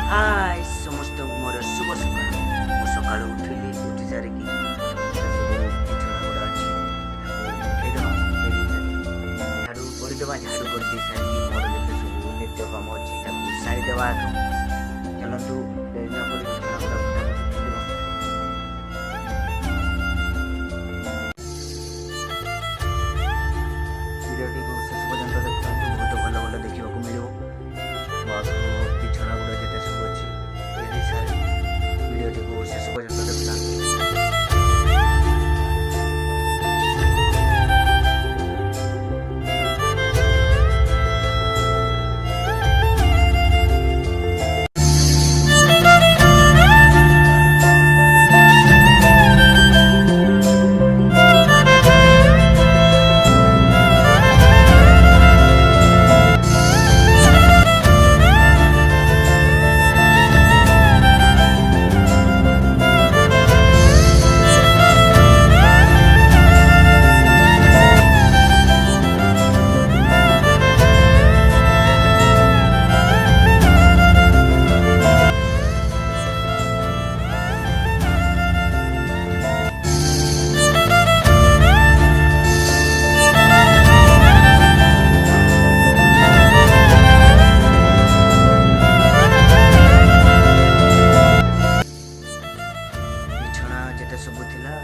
हाय समस्त मोर शुभ सकाल मु सकाल उठिली उठी सारिकी सब बिछଣା गुड़ा अच्छी झाड़ू करदेवा झाड़ू कर दे सारिकी मोर जते सब नित्य काम अच्छी सारीदेवा चलतु बिछଣା गुड़ा भिडियोटी को शेष पर्यंत देखते बहुत भल भल देखा मिले बिछଣା गुड़ा जिते सब अच्छी सारी भिडियोटी को शेष पर्यंत देखता सब थिला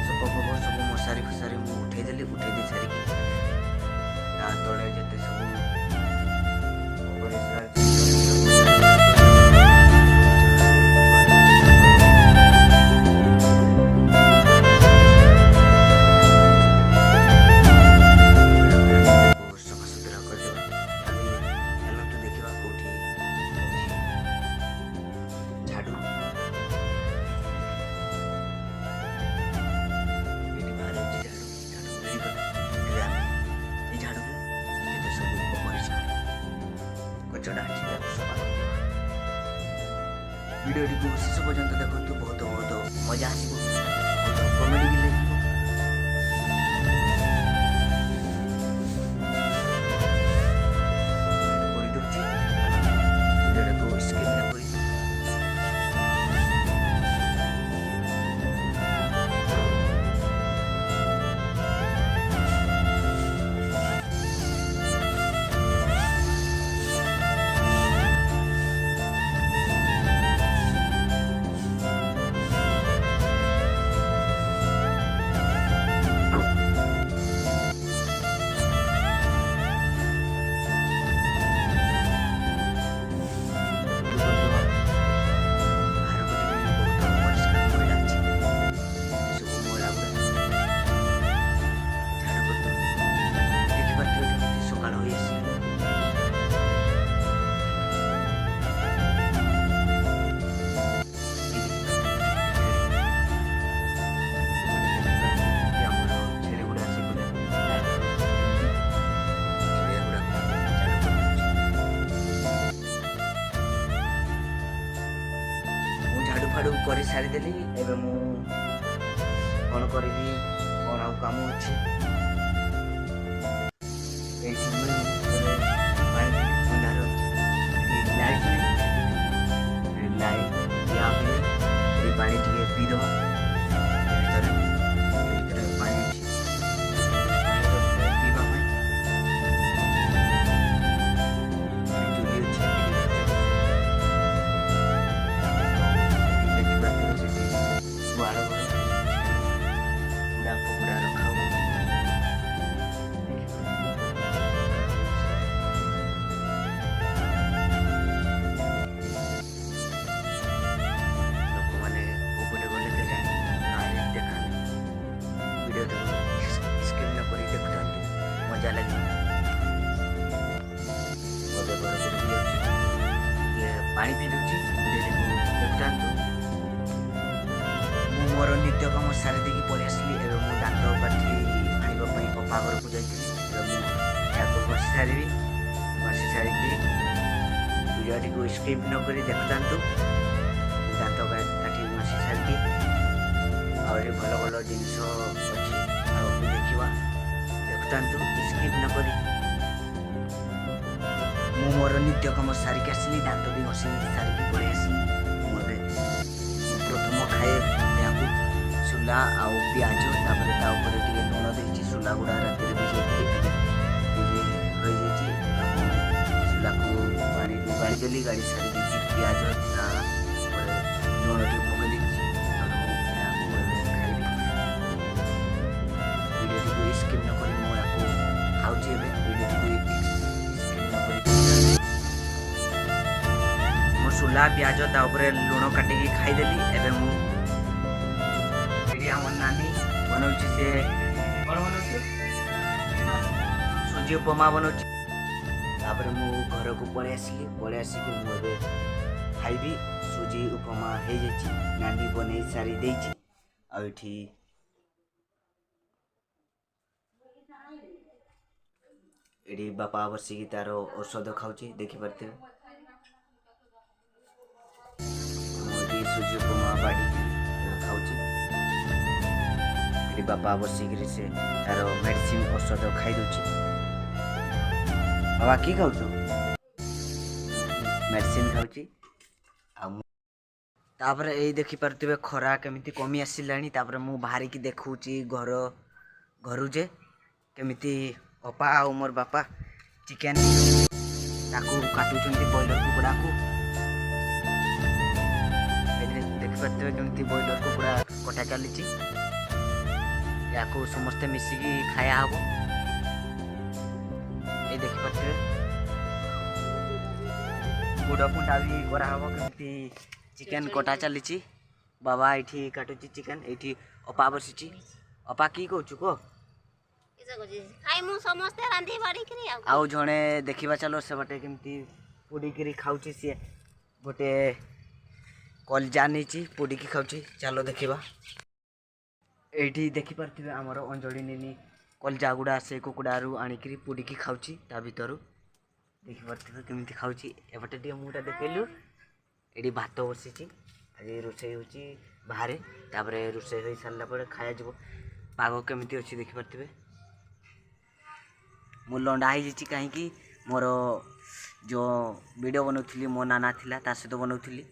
सब पप सब मशारी फसारी मु उठे दे सारिकी तले जिते सफा सुतरा करदेवा तो देखा कौटी झाड़ू भिडियो को शेष पर्यंत देखो बहुत बहुत मजा आसो बहुत कमेडी भी लगे फाड़ू कर सारीदेली एवं मु कौन करी कौन आउ कम अच्छी पानी टे पीदवा मजा लगे पानी पी दूची देखता मोर नित्य कम सारी देखी पलि आसली एवं दात काठी आने पपा घर को जाती बसी सारी सारिकी भिडियोटी को स्किप न करी देखता दात काठी बसी सारिकी आहरी भल भल जिनस अच्छी देखा देखता स्किप न करी ମୁଁ ମୋର ନିତ୍ୟକର୍ମ ସାରିକି ଆସିଲି, ଦାନ୍ତ ବି ଘଷି ସାରିକି ପଳେଇ ଆସିଲି। ମୁଁ ଏବେ ପ୍ରଥମ ଖାଏ ଏହାକୁ ସୁଲା ଆଉ ପିଆଜ, ତାପରେ ତା ଉପରେ ଟିକେ ଲୁଣ ଦେଇଛି। ସୁଲା ଗୁଡ଼ା ରାତିରେ ଭିଜେଇଥିଲି, ରହିଯାଇଛି। ସୁଲାକୁ ପାଣିରୁ ଗାଳି ଦେଲି, ଗାଳି ସାରି ଦେଇଛି। ପିଆଜ ତାପରେ ଲୁଣ ଟିକେ ପକେଇ ଦେଇଛି। ତାପରେ ମୁଁ ଏହାକୁ ଏବେ ଖାଇବି। ଭିଡ଼ିଓଟିକୁ ସ୍କିପ୍ ନ କରି ମୁଁ ଏହାକୁ ଖାଉଛି। ଏବେ ଭିଡ଼ିଓଟିକୁ ସ୍କିପ୍ ନ କରି ମୁଁ ସୁଲା ପିଆଜ ତା ଉପରେ ଲୁଣ କାଟିକି ଖାଇଦେଲି। ଏବେ ମୁଁ ଏଠି ଆମ ନାନୀ ବନାଉଛି, ସେ କ'ଣ ବନାଉଛି? ସୁଜି ଉପମା ବନାଉଛି। ତାପରେ ମୁଁ ଘରକୁ ପଳେଇ ଆସିଲି। ପଳେଇ ଆସିକି ମୁଁ ଏବେ ଖାଇବି। ସୁଜି ଉପମା ହେଇଯାଇଛି, ନାନୀ ବନେଇ ସାରି ଦେଇଛି। ଆଉ ଏଠି ବାପା ବସିକି ତାର ଔଷଧ ଖାଉଛି, ଦେଖିପାରୁଥିବେ। ମୁଁ ଏଠି ସୁଜି ଉପମା ବାଢ଼ିକି ଖାଉଛି। ଏଠି ବାପା ବସିକିରି ସେ ତାର ମେଡ଼ିସିନ ଔଷଧ ଖାଇଦେଉଛି। ବାବା କି ଖାଉଛୁ? ମେଡ଼ିସିନ ଖାଉଛି। ଆଉ ତାପରେ ଏଇ ଦେଖିପାରୁଥିବେ ଖରା କେମିତି କମି ଆସିଲାଣି। ତାପରେ ମୁଁ ବାହାରିକି ଦେଖଉଛି ଘରୁ ଯେ କେମିତି ଅପା ଆଉ ମୋର ବାପା ଚିକେନ ତାକୁ କାଟୁଛନ୍ତି, ବ୍ରଏଲର କୁକୁଡ଼ାକୁ। ଏଠି ଦେଖିପାରୁଥିବେ କେମିତି ବ୍ରଏଲର କୁକୁଡ଼ା କଟା ଚାଲିଛି। ୟାକୁ ସମସ୍ତେ ମିଶିକି ଖାଇବା ହବ। ଏଇ ଦେଖିପାରୁଥିବେ ଗୁଡ଼ ଫୁଣ୍ଡା ବି କରାହବ। କେମିତି ଚିକେନ କଟା ଚାଲିଛି। ବାବା ଏଇଠି କାଟୁଛି ଚିକେନ, ଏଇଠି ଅପା ବସିଛି। ଅପା କି କହୁଛୁ କହ? ଆଉ ଜଣେ ଦେଖିବା ଚାଲ ସେପଟେ କେମିତି ପୋଡ଼ିକିରି ଖାଉଛି। ସିଏ ଗୋଟେ କଲଜା ନେଇଛି, ପୋଡ଼ିକି ଖାଉଛି। ଚାଲ ଦେଖିବା। ଏଇଠି ଦେଖିପାରୁଥିବେ ଆମର ଅଞ୍ଜଳି ନେନି କଲଜା ଗୁଡ଼ା ସେ କୁକୁଡ଼ାରୁ ଆଣିକିରି ପୋଡ଼ିକି ଖାଉଛି। ତା ଭିତରୁ ଦେଖିପାରୁଥିବେ କେମିତି ଖାଉଛି। ଏପଟେ ଟିକେ ମୁହଁଟା ଦେଖେଇଲୁ। ଏଠି ଭାତ ବସିଛି, ଆଜି ରୋଷେଇ ହେଉଛି ବାହାରେ। ତାପରେ ରୋଷେଇ ହୋଇ ସାରିଲା ପରେ ଖାଇଯିବ। ପାଗ କେମିତି ଅଛି ଦେଖିପାରୁଥିବେ। ମୁଁ ଲଣ୍ଡା ହେଇଯାଇଛି, କାହିଁକି ମୋର ଯେଉଁ ଭିଡ଼ିଓ ବନାଉଥିଲି ମୋ ନାନା ଥିଲା, ତା ସହିତ ବନାଉଥିଲି।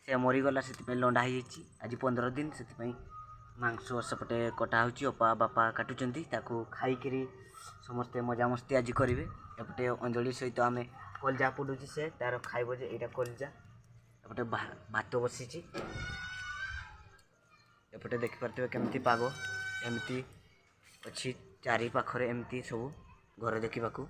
ସେ ମରିଗଲା, ସେଥିପାଇଁ ଲଣ୍ଡା ହେଇଯାଇଛି। ଆଜି 15 ଦିନ, ସେଥିପାଇଁ ମାଂସ ସେପଟେ କଟା ହେଉଛି। ଅପା ବାପା କାଟୁଛନ୍ତି, ତାକୁ ଖାଇକିରି ସମସ୍ତେ ମଜାମସ୍ତି ଆଜି କରିବେ। ଏପଟେ ଅଞ୍ଜଳି ସହିତ ଆମେ କଲଜା ପୋଡ଼ୁଛି, ସେ ତାର ଖାଇବ ଯେ ଏଇଟା କଲଜା। ଏପଟେ ଭାତ ବସିଛି। ଏପଟେ ଦେଖିପାରୁଥିବେ କେମିତି ପାଗ ଏମିତି ଅଛି। ଚାରି ପାଖରେ ଏମିତି ସବୁ ଘର ଦେଖିବାକୁ।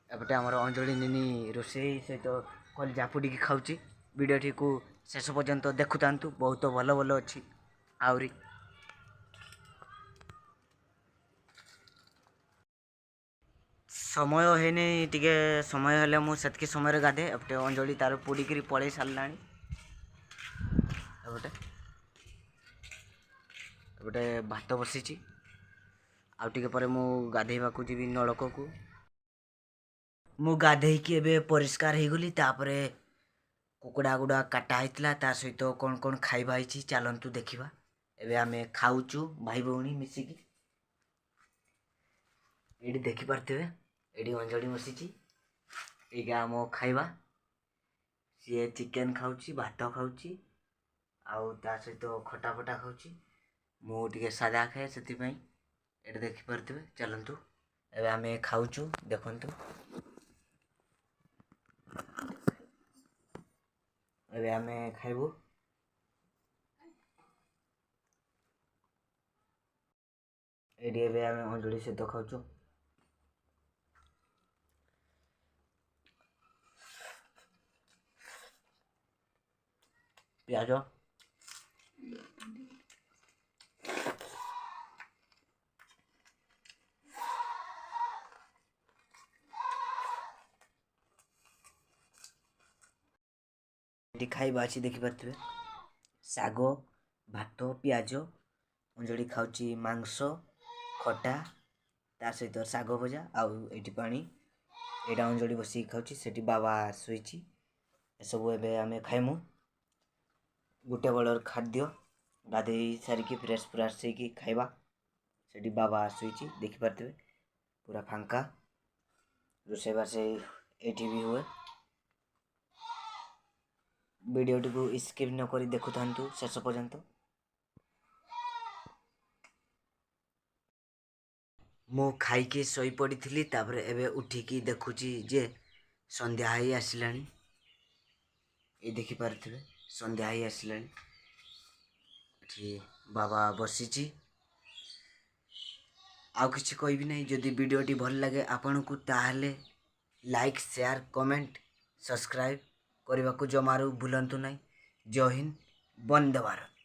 ଏପଟେ ଆମର ଅଞ୍ଜଳି ନିନି ରୋଷେଇ ସହିତ କଲଜା ପୋଡ଼ିକି ଖାଉଛି। ଭିଡ଼ିଓଟିକୁ ଶେଷ ପର୍ଯ୍ୟନ୍ତ ଦେଖୁଥାନ୍ତୁ, ବହୁତ ଭଲ ଭଲ ଅଛି। ଆହୁରି ସମୟ ହେଇନି, ଟିକେ ସମୟ ହେଲେ ମୁଁ ସେତିକି ସମୟରେ ଗାଧେ। ଏପଟେ ଅଞ୍ଜଳି ତାର ପୋଡ଼ିକିରି ପଳେଇ ସାରିଲାଣି। ଏପଟେ ଭାତ ବସିଛି। ଆଉ ଟିକେ ପରେ ମୁଁ ଗାଧେଇବାକୁ ଯିବି ନଳକୂଅକୁ। ମୁଁ ଗାଧେଇକି ଏବେ ପରିଷ୍କାର ହେଇଗଲି। ତାପରେ କୁକୁଡ଼ା ଗୁଡ଼ା କାଟା ହେଇଥିଲା, ତା ସହିତ କ'ଣ କ'ଣ ଖାଇବା ହେଇଛି ଚାଲନ୍ତୁ ଦେଖିବା। ଏବେ ଆମେ ଖାଉଛୁ ଭାଇ ଭଉଣୀ ମିଶିକି। ଏଇଠି ଦେଖିପାରୁଥିବେ, ଏଇଠି ଅଞ୍ଜଳି ବସିଛି। ଏଇଟା ଆମ ଖାଇବା। ସିଏ ଚିକେନ ଖାଉଛି, ଭାତ ଖାଉଛି, ଆଉ ତା ସହିତ ଖଟା ଫଟା ଖାଉଛି। ମୁଁ ଟିକେ ସାଦା ଖାଏ, ସେଥିପାଇଁ ଏଇଟା ଦେଖିପାରୁଥିବେ। ଚାଲନ୍ତୁ ଏବେ ଆମେ ଖାଉଛୁ, ଦେଖନ୍ତୁ। ଏବେ ଆମେ ଖାଇବୁ। ଏଇଠି ଏବେ ଆମେ ଅଞ୍ଜଳି ସହିତ ଖାଉଛୁ। ପିଆଜ ଏଠି ଖାଇବା ଅଛି, ଦେଖିପାରୁଥିବେ। ଶାଗ, ଭାତ, ପିଆଜ। ଅଞ୍ଜଳି ଖାଉଛି ମାଂସ, ଖଟା, ତା ସହିତ ଶାଗ ଭଜା, ଆଉ ଏଇଠି ପାଣି। ଏଇଟା ଅଞ୍ଜଳି ବସିକି ଖାଉଛି, ସେଠି ବାବା ଶୋଇଛି। ଏସବୁ ଏବେ ଆମେ ଖାଇମୁ। ଗୋଟେ ବେଳର ଖାଦ୍ୟ। ଗାଧେଇ ସାରିକି ଫ୍ରେଶ୍ ହେଇକି ଖାଇବା। ସେଠି ବାବା ଶୋଇଛି, ଦେଖିପାରୁଥିବେ ପୁରା ଫାଙ୍କା। रोषेईबास एठी भी हुए। वीडियोटी को स्किप न करी देखु थांतु शेष पर्यंत। मु खाइके शोई पड़ी तापरे एबे उठिकी देखुची जे संध्या ही आसिलानी। ये देखि पारथिबे संध्या ही आसिलानी। एठी बाबा बसिची। आउ किछि कहबी नहीं। जदि वीडियोटी भल लगे आपनकु ताहले लाइक शेयर कमेंट सब्सक्राइब करने को जमारू भूलंतु नहीं। जय हिंद, वंदे भारत।